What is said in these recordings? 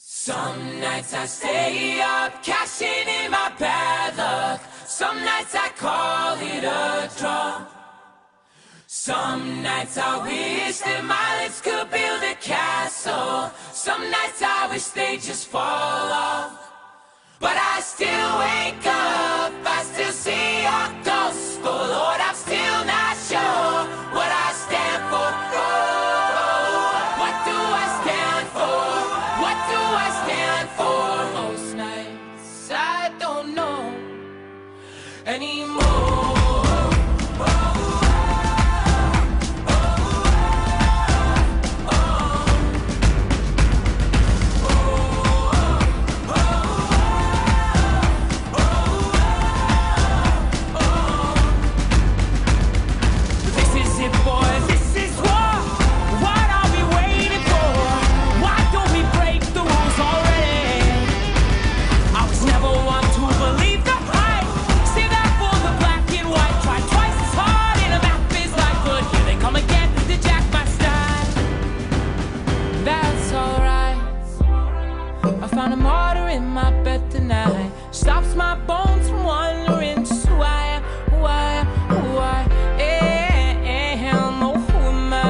Some nights I stay up, cashing in my bad luck. Some nights I call it a draw. Some nights I wish that my lips could build a castle. Some nights I wish they just fall off. But I still wake up, I still see your gospel. Lord, I'm still not sure what I stand for. Oh, what do I stand for? What do I stand for? Most nights I don't know anymore. Found a martyr in my bed tonight. Stops my bones from wandering. Just who I am, who I am, who I am. Oh, who am I?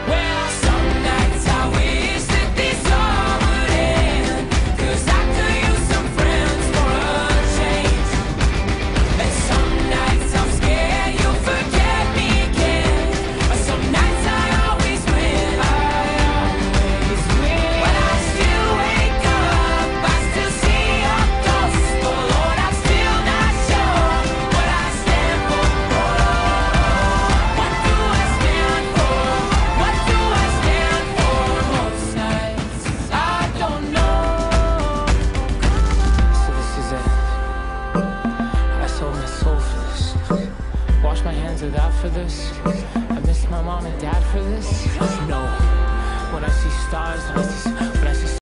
Well, some nights I wish that this all would end, 'cause I could use some friends for a change. And some nights I'm scared you'll forget me again. Some nights I wash my hands of that for this. I miss my mom and dad for this. No, when I see stars and I see